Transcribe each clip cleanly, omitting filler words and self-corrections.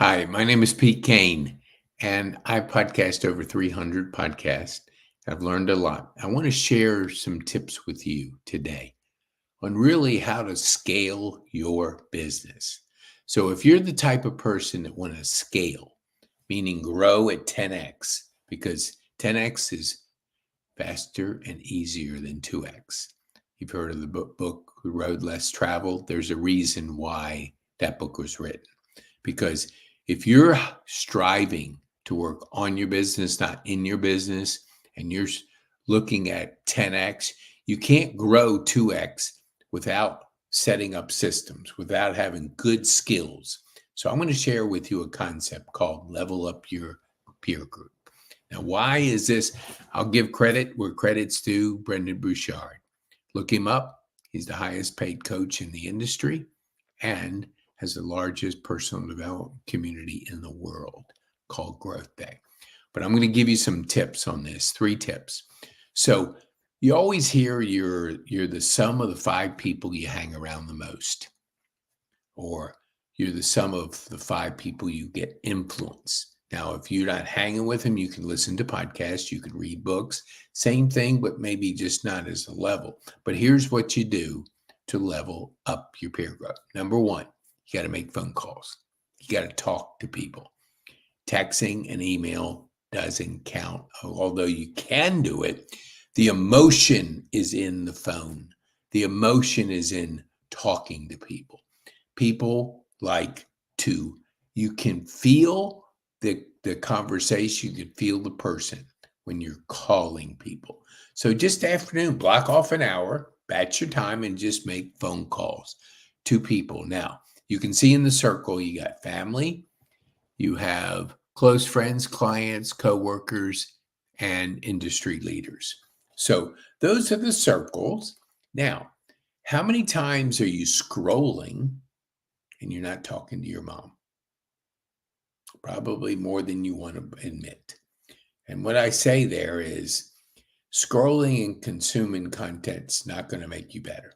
Hi, my name is Pete Kane, and I podcast over 300 podcasts. I've learned a lot. I want to share some tips with you today on really how to scale your business. So, if you're the type of person that want to scale, meaning grow at 10x, because 10x is faster and easier than 2x. You've heard of the book The Road Less Traveled. There's a reason why that book was written. Because if you're striving to work on your business, not in your business, and you're looking at 10x, you can't grow 2x without setting up systems, without having good skills. So I'm going to share with you a concept called level up your peer group. Now, why is this? I'll give credit where credit's due. Brendon Burchard. Look him up. He's the highest paid coach in the industry and has the largest personal development community in the world called Growth Day. But I'm going to give you some tips on this, 3 tips. So you always hear you're the sum of the 5 people you hang around the most, or you're the sum of the 5 people you get influence. Now, if you're not hanging with them, you can listen to podcasts, you can read books, same thing, but maybe just not as a level. But here's what you do to level up your peer group. Number 1, you got to make phone calls. You got to talk to people. Texting and email doesn't count, although you can do it. The emotion is in the phone. The emotion is in talking to people. People like to, you can feel the conversation, you can feel the person when you're calling people. So just afternoon, block off an hour, batch your time, and just make phone calls to people. Now, you can see in the circle, you got family, you have close friends, clients, coworkers, and industry leaders. So those are the circles. Now, how many times are you scrolling and you're not talking to your mom? Probably more than you want to admit. And what I say there is scrolling and consuming content's not going to make you better.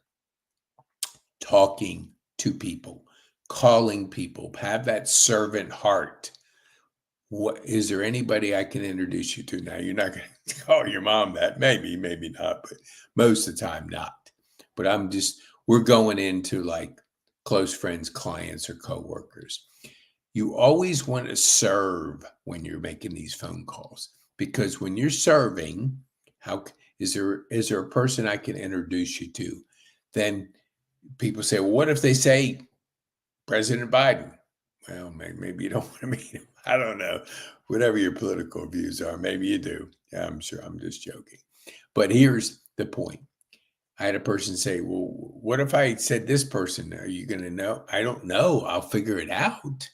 Talking to people, calling people, have that servant heart. What is there anybody I can introduce you to? Now, you're not going to call your mom that. Maybe not, but most of the time not. But we're going into like close friends, clients, or coworkers. You always want to serve when you're making these phone calls, because when you're serving, how is there a person I can introduce you to? Then people say, well, what if they say President Biden? Well, maybe you don't want to meet him. I don't know. Whatever your political views are, maybe you do. Yeah, I'm sure I'm just joking. But here's the point. I had a person say, well, what if I said this person? Are you going to know? I don't know. I'll figure it out.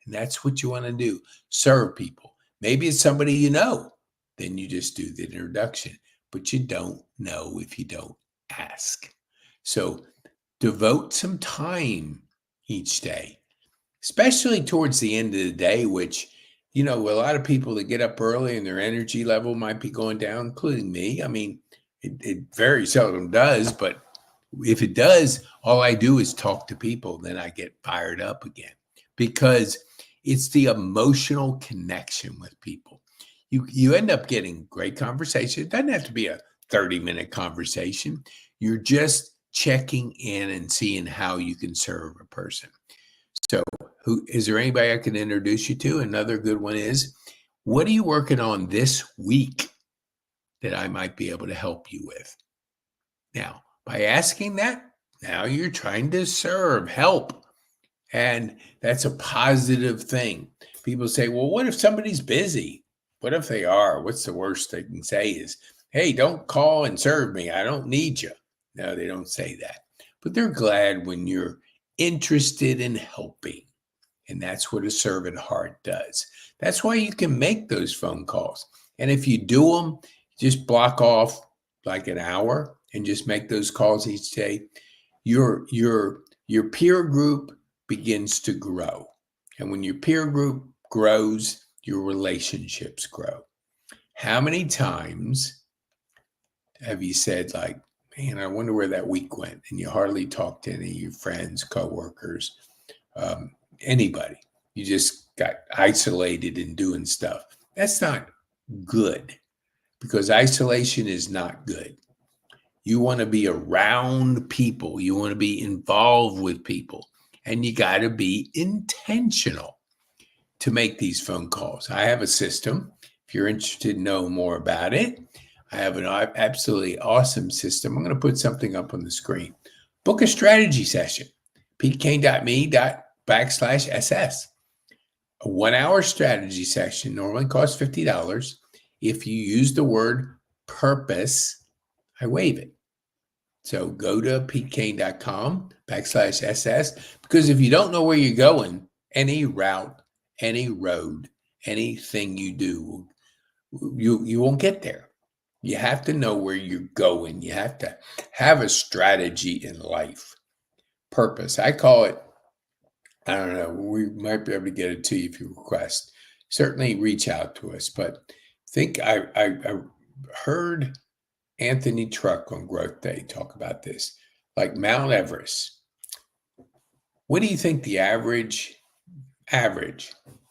And that's what you want to do. Serve people. Maybe it's somebody you know. Then you just do the introduction. But you don't know if you don't ask. So devote some time each day, especially towards the end of the day, which, a lot of people that get up early and their energy level might be going down, including me. I mean, it very seldom does, but if it does, all I do is talk to people. Then I get fired up again, because it's the emotional connection with people. You end up getting great conversation. It doesn't have to be a 30-minute conversation. You're just checking in and seeing how you can serve a person. So, is there anybody I can introduce you to? Another good one is, what are you working on this week that I might be able to help you with? Now, by asking that, now you're trying to serve, help. And that's a positive thing. People say, well, what if somebody's busy? What if they are? What's the worst they can say is, hey, don't call and serve me. I don't need you. No, they don't say that. But they're glad when you're interested in helping. And that's what a servant heart does. That's why you can make those phone calls. And if you do them, just block off like an hour and just make those calls each day. Your peer group begins to grow. And when your peer group grows, your relationships grow. How many times have you said, like, man, I wonder where that week went? And you hardly talk to any of your friends, coworkers, anybody. You just got isolated and doing stuff. That's not good, because isolation is not good. You want to be around people. You want to be involved with people. And you got to be intentional to make these phone calls. I have a system. If you're interested to know more about it, I have an absolutely awesome system. I'm going to put something up on the screen. Book a strategy session. PeteKane.me/SS. A 1-hour strategy session normally costs $50. If you use the word purpose, I waive it. So go to PeteKane.com/SS, because if you don't know where you're going, any route, any road, anything you do, you won't get there. You have to know where you're going. You have to have a strategy in life. Purpose. I call it, I don't know, we might be able to get it to you if you request. Certainly reach out to us. But I heard Anthony Truck on Growth Day talk about this, like Mount Everest. What do you think the average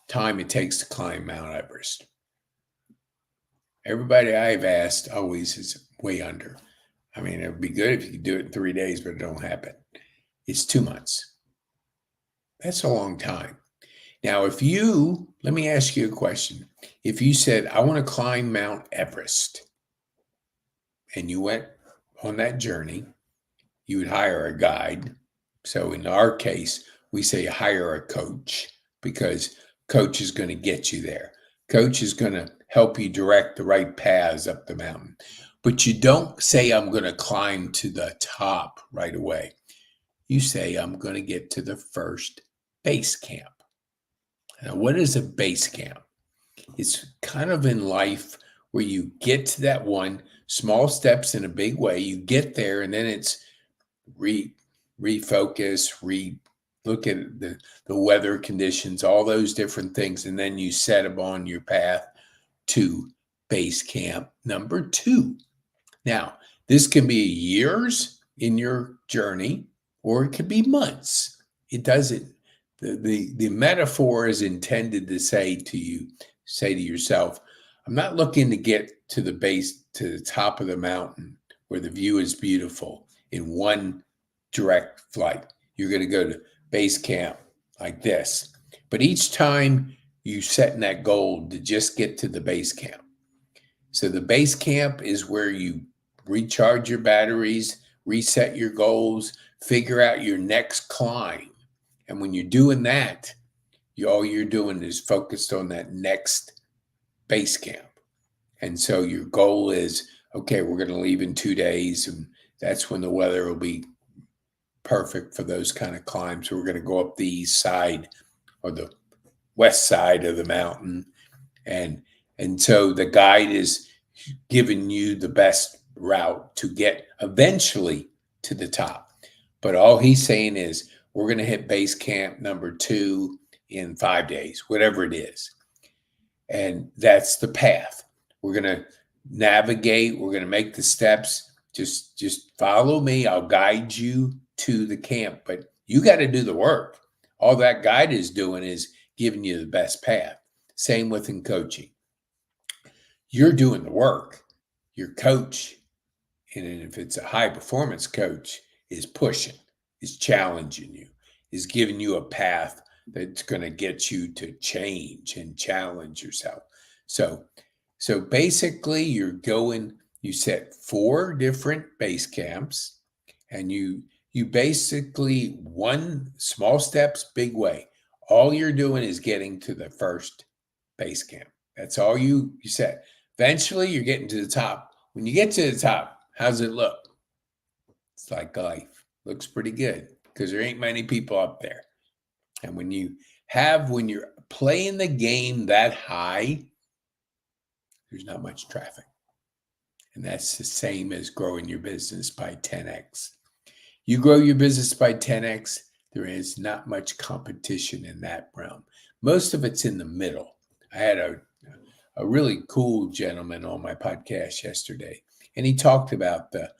time it takes to climb Mount Everest? Everybody I've asked always is way under. I mean, it would be good if you could do it in 3 days, but it don't happen. It's 2 months. That's a long time. Now, let me ask you a question. If you said, I want to climb Mount Everest, and you went on that journey, you would hire a guide. So in our case, we say hire a coach, because coach is going to get you there. Coach is going to help you direct the right paths up the mountain. But you don't say, I'm going to climb to the top right away. You say, I'm going to get to the first base camp. Now, what is a base camp? It's kind of in life where you get to that one, small steps in a big way. You get there, and then it's refocus, look at the weather conditions, all those different things. And then you set them on your path to base camp number 2. Now, this can be years in your journey, or it could be months. It doesn't. The metaphor is intended to say to yourself, I'm not looking to get to the top of the mountain where the view is beautiful in one direct flight. You're going to go to base camp like this. But each time you set that goal to just get to the base camp. So the base camp is where you recharge your batteries, reset your goals, figure out your next climb. And when you're doing that, all you're doing is focused on that next base camp. And so your goal is, okay, we're going to leave in 2 days, and that's when the weather will be perfect for those kind of climbs. We're going to go up the east side or the west side of the mountain. And so the guide is giving you the best route to get eventually to the top. But all he's saying is, we're going to hit base camp number 2 in 5 days, whatever it is. And that's the path. We're going to navigate. We're going to make the steps. Just follow me. I'll guide you to the camp, but you got to do the work. All that guide is doing is giving you the best path. Same with in coaching. You're doing the work. Your coach, and if it's a high performance coach, is pushing, is challenging you, is giving you a path that's going to get you to change and challenge yourself. So basically you set 4 different base camps, and you basically, one small steps, big way. All you're doing is getting to the first base camp. That's all you set. Eventually you're getting to the top. When you get to the top, how's it look? It's like life. Looks pretty good, because there ain't many people up there. And when you're playing the game that high, there's not much traffic. And that's the same as growing your business by 10x. You grow your business by 10x, there is not much competition in that realm. Most of it's in the middle. I had a really cool gentleman on my podcast yesterday, and he talked about the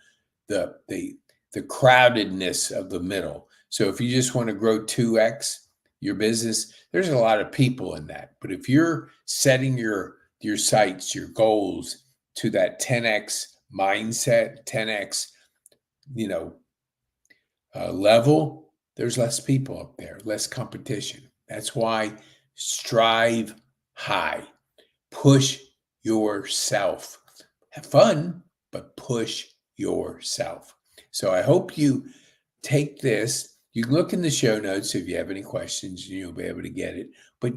crowdedness of the middle. So if you just want to grow 2x, your business, there's a lot of people in that. But if you're setting your sights, your goals to that 10x mindset, 10x, you know, level, there's less people up there, less competition. That's why strive high, push yourself, have fun, but push yourself. So I hope you take this. You can look in the show notes if you have any questions, you'll be able to get it. But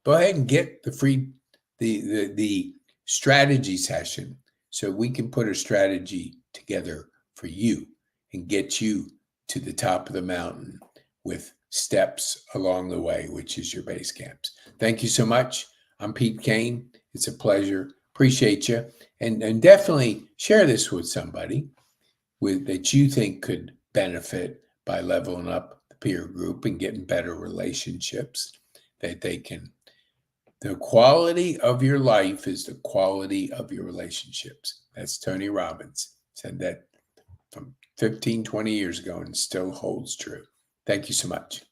go ahead and get the free the strategy session so we can put a strategy together for you and get you to the top of the mountain with steps along the way, which is your base camps. Thank you so much. I'm Pete Kane. It's a pleasure. Appreciate you. And definitely share this with somebody that you think could benefit by leveling up the peer group and getting better relationships that they can. The quality of your life is the quality of your relationships. That's Tony Robbins. Said that from 15, 20 years ago and still holds true. Thank you so much.